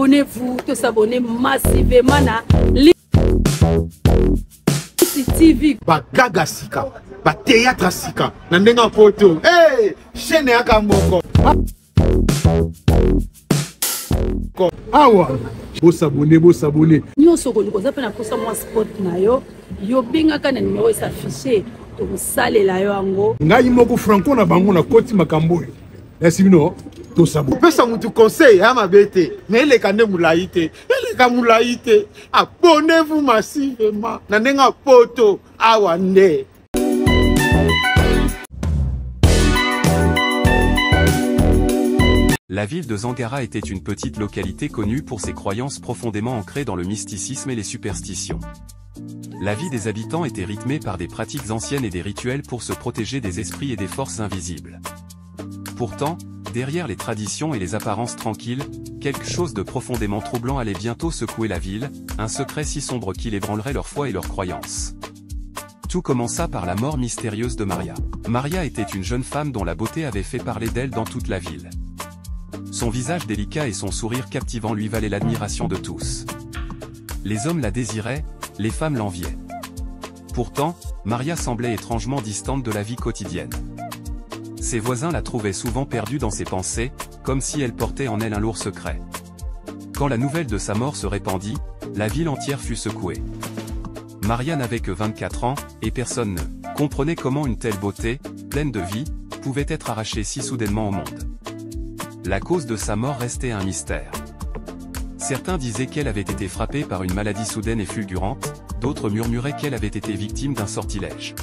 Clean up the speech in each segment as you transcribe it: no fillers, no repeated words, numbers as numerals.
abonnez-vous, tous s'abonner massivement na TV. Gaga sika, théâtre sika, nandenga poto. Hey, chaîne yaka moko. Awa, boss abonné. Nous sommes ko zapena kosa mo sport na yo binga kana numéro s'afficher to sale la yo ango. Ngai moko franco na bango na koti makambo. Esibino to sabo. Pesa mutu conseil ya mabete, mais les kande mulaite, les kamulaite. Abonnez-vous massivement. Nandenga poto awa nde. La ville de Zangara était une petite localité connue pour ses croyances profondément ancrées dans le mysticisme et les superstitions. La vie des habitants était rythmée par des pratiques anciennes et des rituels pour se protéger des esprits et des forces invisibles. Pourtant, derrière les traditions et les apparences tranquilles, quelque chose de profondément troublant allait bientôt secouer la ville, un secret si sombre qu'il ébranlerait leur foi et leurs croyances. Tout commença par la mort mystérieuse de Maria. Maria était une jeune femme dont la beauté avait fait parler d'elle dans toute la ville. Son visage délicat et son sourire captivant lui valaient l'admiration de tous. Les hommes la désiraient, les femmes l'enviaient. Pourtant, Maria semblait étrangement distante de la vie quotidienne. Ses voisins la trouvaient souvent perdue dans ses pensées, comme si elle portait en elle un lourd secret. Quand la nouvelle de sa mort se répandit, la ville entière fut secouée. Maria n'avait que 24 ans, et personne ne comprenait comment une telle beauté, pleine de vie, pouvait être arrachée si soudainement au monde. La cause de sa mort restait un mystère. Certains disaient qu'elle avait été frappée par une maladie soudaine et fulgurante, d'autres murmuraient qu'elle avait été victime d'un sortilège.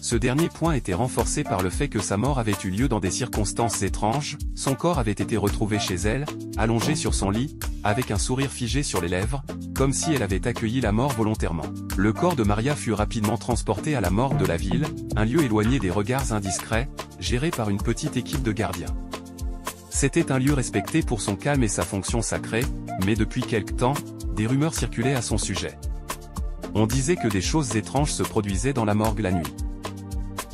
Ce dernier point était renforcé par le fait que sa mort avait eu lieu dans des circonstances étranges, son corps avait été retrouvé chez elle, allongé sur son lit, avec un sourire figé sur les lèvres, comme si elle avait accueilli la mort volontairement. Le corps de Maria fut rapidement transporté à la morgue de la ville, un lieu éloigné des regards indiscrets, géré par une petite équipe de gardiens. C'était un lieu respecté pour son calme et sa fonction sacrée, mais depuis quelque temps, des rumeurs circulaient à son sujet. On disait que des choses étranges se produisaient dans la morgue la nuit.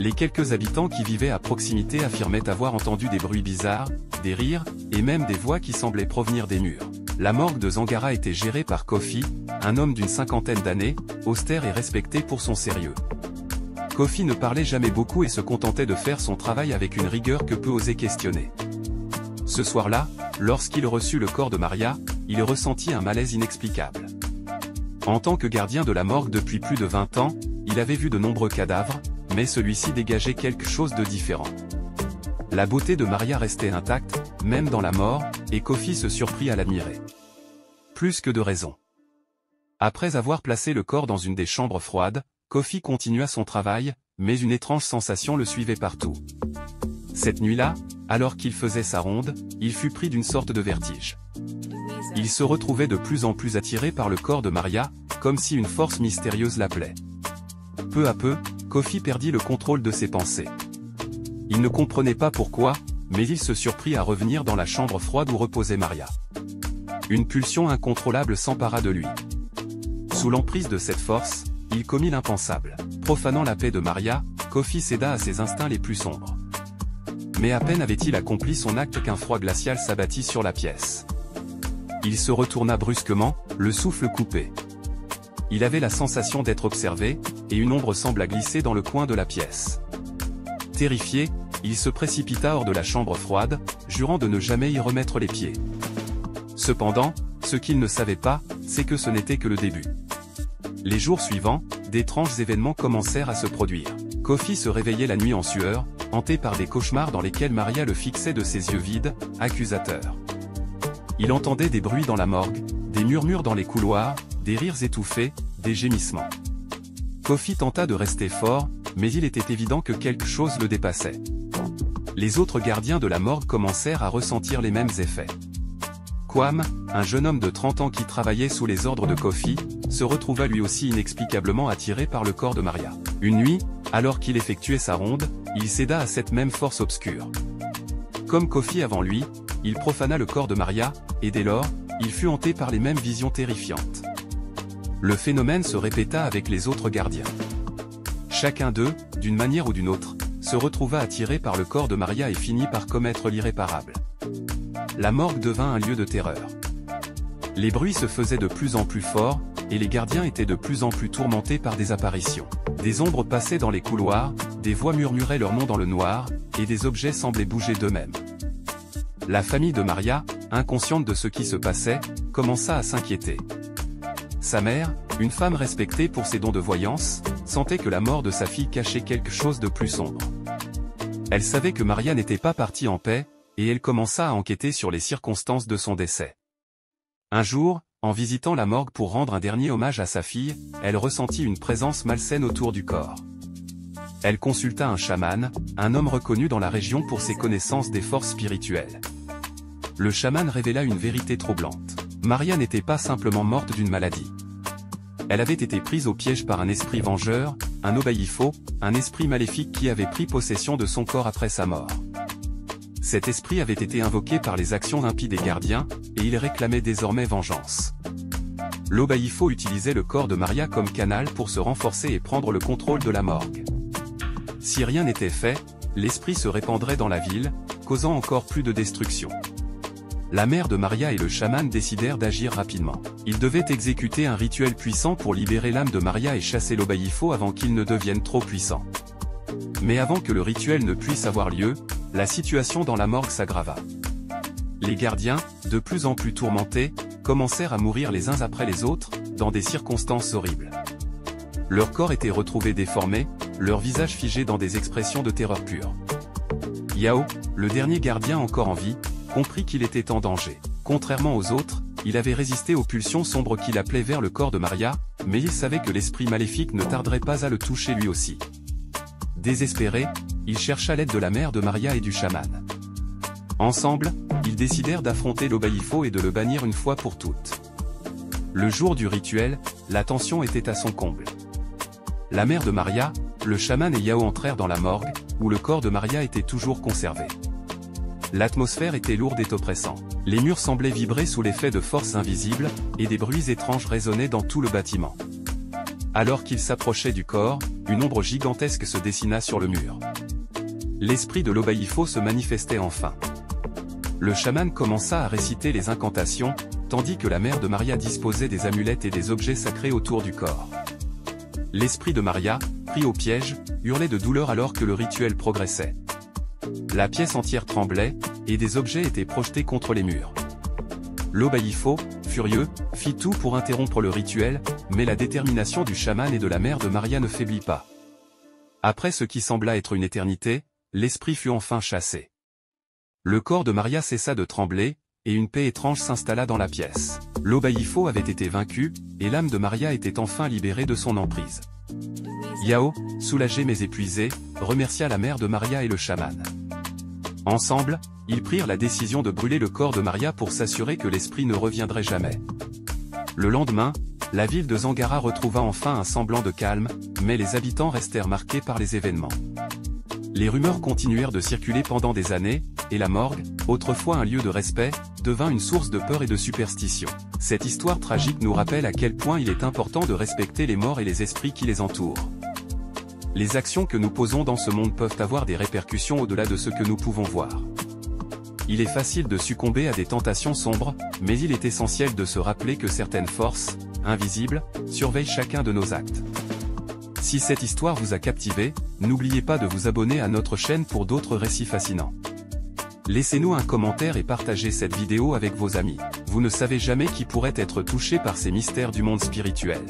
Les quelques habitants qui vivaient à proximité affirmaient avoir entendu des bruits bizarres, des rires, et même des voix qui semblaient provenir des murs. La morgue de Zangara était gérée par Kofi, un homme d'une cinquantaine d'années, austère et respecté pour son sérieux. Kofi ne parlait jamais beaucoup et se contentait de faire son travail avec une rigueur que peu osaient questionner. Ce soir-là, lorsqu'il reçut le corps de Maria, il ressentit un malaise inexplicable. En tant que gardien de la morgue depuis plus de 20 ans, il avait vu de nombreux cadavres, mais celui-ci dégageait quelque chose de différent. La beauté de Maria restait intacte, même dans la mort, et Kofi se surprit à l'admirer. Plus que de raison. Après avoir placé le corps dans une des chambres froides, Kofi continua son travail, mais une étrange sensation le suivait partout. Cette nuit-là, alors qu'il faisait sa ronde, il fut pris d'une sorte de vertige. Il se retrouvait de plus en plus attiré par le corps de Maria, comme si une force mystérieuse l'appelait. Peu à peu, Kofi perdit le contrôle de ses pensées. Il ne comprenait pas pourquoi, mais il se surprit à revenir dans la chambre froide où reposait Maria. Une pulsion incontrôlable s'empara de lui. Sous l'emprise de cette force, il commit l'impensable. Profanant la paix de Maria, Kofi céda à ses instincts les plus sombres. Mais à peine avait-il accompli son acte qu'un froid glacial s'abattit sur la pièce. Il se retourna brusquement, le souffle coupé. Il avait la sensation d'être observé, et une ombre sembla glisser dans le coin de la pièce. Terrifié, il se précipita hors de la chambre froide, jurant de ne jamais y remettre les pieds. Cependant, ce qu'il ne savait pas, c'est que ce n'était que le début. Les jours suivants, d'étranges événements commencèrent à se produire. Kofi se réveillait la nuit en sueur, hanté par des cauchemars dans lesquels Maria le fixait de ses yeux vides, accusateurs. Il entendait des bruits dans la morgue, des murmures dans les couloirs, des rires étouffés, des gémissements. Kofi tenta de rester fort, mais il était évident que quelque chose le dépassait. Les autres gardiens de la morgue commencèrent à ressentir les mêmes effets. Kwam, un jeune homme de 30 ans qui travaillait sous les ordres de Kofi, se retrouva lui aussi inexplicablement attiré par le corps de Maria. Une nuit, alors qu'il effectuait sa ronde, il céda à cette même force obscure. Comme Kofi avant lui, il profana le corps de Maria, et dès lors, il fut hanté par les mêmes visions terrifiantes. Le phénomène se répéta avec les autres gardiens. Chacun d'eux, d'une manière ou d'une autre, se retrouva attiré par le corps de Maria et finit par commettre l'irréparable. La morgue devint un lieu de terreur. Les bruits se faisaient de plus en plus forts, et les gardiens étaient de plus en plus tourmentés par des apparitions. Des ombres passaient dans les couloirs, des voix murmuraient leur nom dans le noir, et des objets semblaient bouger d'eux-mêmes. La famille de Maria, inconsciente de ce qui se passait, commença à s'inquiéter. Sa mère, une femme respectée pour ses dons de voyance, sentait que la mort de sa fille cachait quelque chose de plus sombre. Elle savait que Maria n'était pas partie en paix, et elle commença à enquêter sur les circonstances de son décès. Un jour, en visitant la morgue pour rendre un dernier hommage à sa fille, elle ressentit une présence malsaine autour du corps. Elle consulta un chaman, un homme reconnu dans la région pour ses connaissances des forces spirituelles. Le chaman révéla une vérité troublante. Maria n'était pas simplement morte d'une maladie. Elle avait été prise au piège par un esprit vengeur, un Obaïfo, un esprit maléfique qui avait pris possession de son corps après sa mort. Cet esprit avait été invoqué par les actions impies des gardiens, et il réclamait désormais vengeance. L'Obaïfo utilisait le corps de Maria comme canal pour se renforcer et prendre le contrôle de la morgue. Si rien n'était fait, l'esprit se répandrait dans la ville, causant encore plus de destruction. La mère de Maria et le chaman décidèrent d'agir rapidement. Ils devaient exécuter un rituel puissant pour libérer l'âme de Maria et chasser l'Obaïfo avant qu'il ne devienne trop puissant. Mais avant que le rituel ne puisse avoir lieu, la situation dans la morgue s'aggrava. Les gardiens, de plus en plus tourmentés, commencèrent à mourir les uns après les autres, dans des circonstances horribles. Leur corps était retrouvé déformé, leur visage figé dans des expressions de terreur pure. Yao, le dernier gardien encore en vie, comprit qu'il était en danger. Contrairement aux autres, il avait résisté aux pulsions sombres qui l'appelaient vers le corps de Maria, mais il savait que l'esprit maléfique ne tarderait pas à le toucher lui aussi. Désespéré, il chercha l'aide de la mère de Maria et du chaman. Ensemble, ils décidèrent d'affronter l'Obaïfo et de le bannir une fois pour toutes. Le jour du rituel, la tension était à son comble. La mère de Maria, le chaman et Yao entrèrent dans la morgue, où le corps de Maria était toujours conservé. L'atmosphère était lourde et oppressante. Les murs semblaient vibrer sous l'effet de forces invisibles, et des bruits étranges résonnaient dans tout le bâtiment. Alors qu'il s'approchait du corps, une ombre gigantesque se dessina sur le mur. L'esprit de l'Obaïfo se manifestait enfin. Le chaman commença à réciter les incantations, tandis que la mère de Maria disposait des amulettes et des objets sacrés autour du corps. L'esprit de Maria, pris au piège, hurlait de douleur alors que le rituel progressait. La pièce entière tremblait, et des objets étaient projetés contre les murs. L'Obaïfo, furieux, fit tout pour interrompre le rituel, mais la détermination du chaman et de la mère de Maria ne faiblit pas. Après ce qui sembla être une éternité, l'esprit fut enfin chassé. Le corps de Maria cessa de trembler, et une paix étrange s'installa dans la pièce. L'Obaïfo avait été vaincu, et l'âme de Maria était enfin libérée de son emprise. Yao, soulagé mais épuisé, remercia la mère de Maria et le chaman. Ensemble, ils prirent la décision de brûler le corps de Maria pour s'assurer que l'esprit ne reviendrait jamais. Le lendemain, la ville de Zangara retrouva enfin un semblant de calme, mais les habitants restèrent marqués par les événements. Les rumeurs continuèrent de circuler pendant des années, et la morgue, autrefois un lieu de respect, devint une source de peur et de superstition. Cette histoire tragique nous rappelle à quel point il est important de respecter les morts et les esprits qui les entourent. Les actions que nous posons dans ce monde peuvent avoir des répercussions au-delà de ce que nous pouvons voir. Il est facile de succomber à des tentations sombres, mais il est essentiel de se rappeler que certaines forces, invisibles, surveillent chacun de nos actes. Si cette histoire vous a captivé, n'oubliez pas de vous abonner à notre chaîne pour d'autres récits fascinants. Laissez-nous un commentaire et partagez cette vidéo avec vos amis. Vous ne savez jamais qui pourrait être touché par ces mystères du monde spirituel.